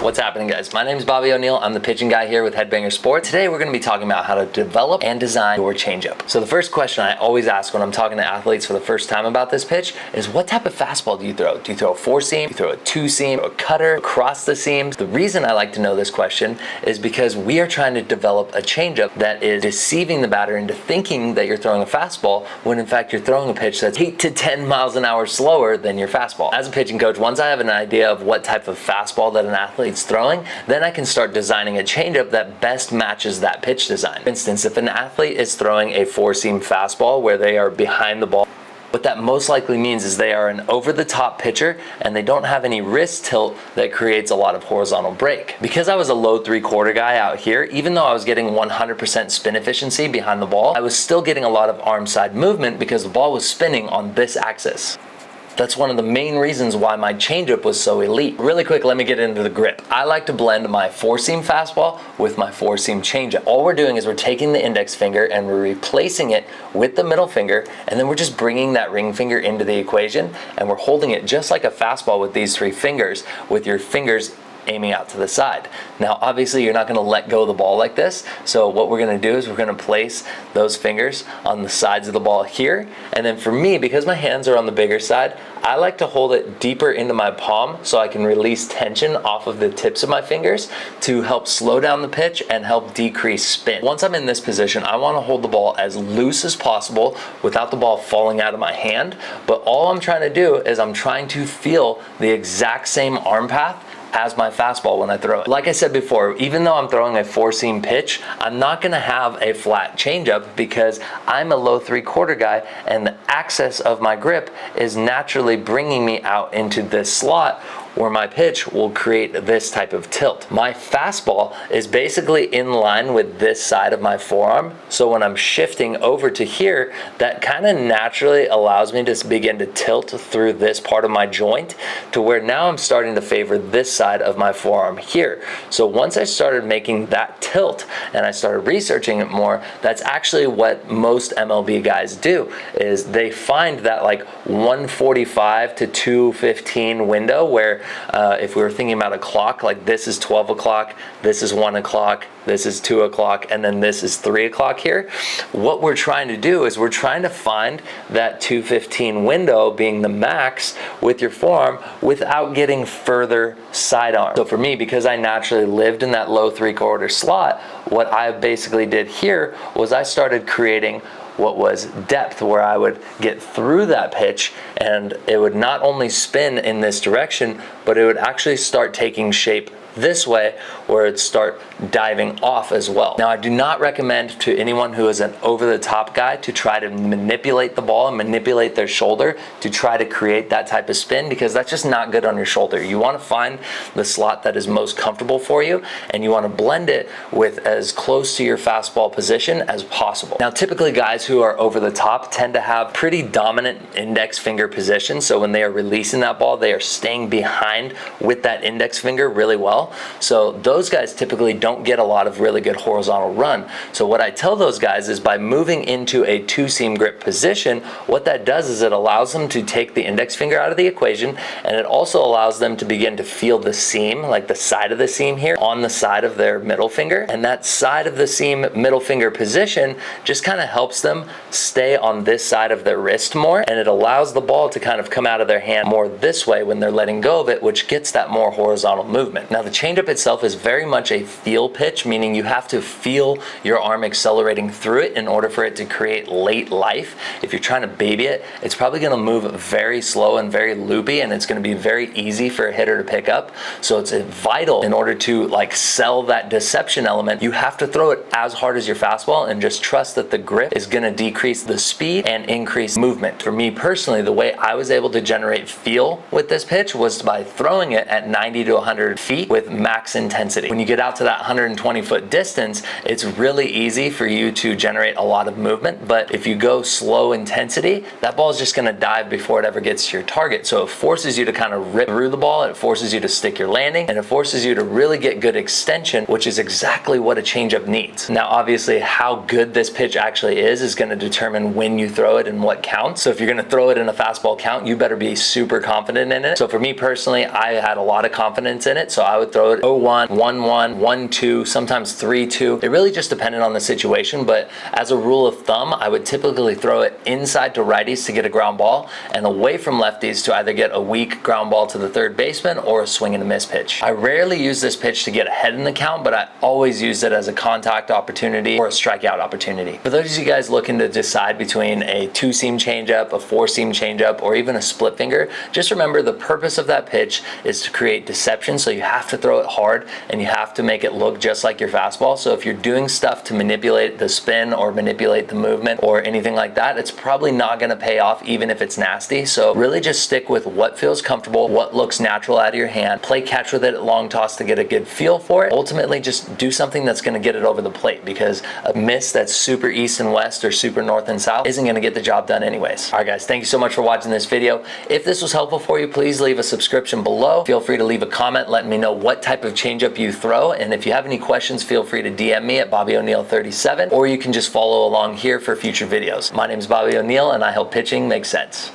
What's happening, guys? My name is Bobby O'Neill. I'm the pitching guy here with Headbanger Sports. Today we're going to be talking about how to develop and design your changeup. So the first question I always ask when I'm talking to athletes for the first time about this pitch is, what type of fastball do you throw? Do you throw a four seam? Do you throw a two seam? A cutter? Across the seams? The reason I like to know this question is because we are trying to develop a changeup that is deceiving the batter into thinking that you're throwing a fastball when in fact you're throwing a pitch that's 8 to 10 miles an hour slower than your fastball. As a pitching coach, once I have an idea of what type of fastball that an athlete's throwing, then I can start designing a changeup that best matches that pitch design. For instance, if an athlete is throwing a four-seam fastball where they are behind the ball, what that most likely means is they are an over-the-top pitcher and they don't have any wrist tilt that creates a lot of horizontal break. Because I was a low three-quarter guy out here, even though I was getting 100% spin efficiency behind the ball, I was still getting a lot of arm side movement because the ball was spinning on this axis. That's one of the main reasons why my changeup was so elite. Really quick, let me get into the grip. I like to blend my four-seam fastball with my four-seam changeup. All we're doing is we're taking the index finger and we're replacing it with the middle finger, and then we're just bringing that ring finger into the equation, and we're holding it just like a fastball with these three fingers, with your fingers aiming out to the side. Now, obviously, you're not going to let go of the ball like this. So what we're going to do is we're going to place those fingers on the sides of the ball here. And then for me, because my hands are on the bigger side, I like to hold it deeper into my palm so I can release tension off of the tips of my fingers to help slow down the pitch and help decrease spin. Once I'm in this position, I want to hold the ball as loose as possible without the ball falling out of my hand. But all I'm trying to do is I'm trying to feel the exact same arm path as my fastball when I throw it. Like I said before, even though I'm throwing a four-seam pitch, I'm not gonna have a flat changeup because I'm a low three-quarter guy and the axis of my grip is naturally bringing me out into this slot where my pitch will create this type of tilt. My fastball is basically in line with this side of my forearm, so when I'm shifting over to here, that kind of naturally allows me to begin to tilt through this part of my joint to where now I'm starting to favor this side of my forearm here. So once I started making that tilt and I started researching it more, that's actually what most MLB guys do, is they find that like 145 to 215 window where if we were thinking about a clock, like this is 12 o'clock, this is 1 o'clock, this is 2 o'clock, and then this is 3 o'clock here. What we're trying to do is we're trying to find that 215 window being the max with your forearm without getting further sidearm. So for me, because I naturally lived in that low three-quarter slot, what I basically did here was I started creating what was depth, where I would get through that pitch and it would not only spin in this direction, but it would actually start taking shape this way, where it'd start diving off as well. Now, I do not recommend to anyone who is an over-the-top guy to try to manipulate the ball and manipulate their shoulder to try to create that type of spin, because that's just not good on your shoulder. You want to find the slot that is most comfortable for you, and you want to blend it with as close to your fastball position as possible. Now, typically guys who are over the top tend to have pretty dominant index finger position, so when they are releasing that ball, they are staying behind with that index finger really well. So those guys typically don't get a lot of really good horizontal run. So what I tell those guys is, by moving into a two-seam grip position, what that does is it allows them to take the index finger out of the equation, and it also allows them to begin to feel the seam, like the side of the seam here, on the side of their middle finger. And that side of the seam middle finger position just kind of helps them stay on this side of their wrist more, and it allows the ball to kind of come out of their hand more this way when they're letting go of it, which gets that more horizontal movement. Now, the changeup itself is very much a feel pitch, meaning you have to feel your arm accelerating through it in order for it to create late life. If you're trying to baby it, it's probably going to move very slow and very loopy, and it's going to be very easy for a hitter to pick up. So it's vital, in order to like sell that deception element, you have to throw it as hard as your fastball and just trust that the grip is going to decrease the speed and increase movement. For me personally, the way I was able to generate feel with this pitch was by throwing it at 90 to 100 feet with max intensity. When you get out to that 120-foot distance, it's really easy for you to generate a lot of movement, but if you go slow intensity, that ball is just going to dive before it ever gets to your target. So it forces you to kind of rip through the ball, it forces you to stick your landing, and it forces you to really get good extension, which is exactly what a changeup needs. Now, obviously, how good this pitch actually is going to determine when you throw it and what counts. So if you're going to throw it in a fastball count, you better be super confident in it. So for me personally, I had a lot of confidence in it, so I would would throw it 0-1, 1-1, 1-2, sometimes 3-2. It really just depended on the situation, but as a rule of thumb, I would typically throw it inside to righties to get a ground ball and away from lefties to either get a weak ground ball to the third baseman or a swing and a miss pitch. I rarely use this pitch to get ahead in the count, but I always use it as a contact opportunity or a strikeout opportunity. For those of you guys looking to decide between a 2-seam changeup, a 4-seam changeup, or even a split finger, just remember the purpose of that pitch is to create deception, so you have to throw it hard and you have to make it look just like your fastball. So if you're doing stuff to manipulate the spin or manipulate the movement or anything like that, it's probably not going to pay off even if it's nasty. So really just stick with what feels comfortable, what looks natural out of your hand. Play catch with it at long toss to get a good feel for it. Ultimately, just do something that's going to get it over the plate, because a miss that's super east and west or super north and south isn't going to get the job done anyways. All right, guys, thank you so much for watching this video. If this was helpful for you, please leave a subscription below. Feel free to leave a comment letting me know what type of changeup you throw. And if you have any questions, feel free to DM me at Bobby O'Neill 37, or you can just follow along here for future videos. My name is Bobby O'Neill, and I help pitching make sense.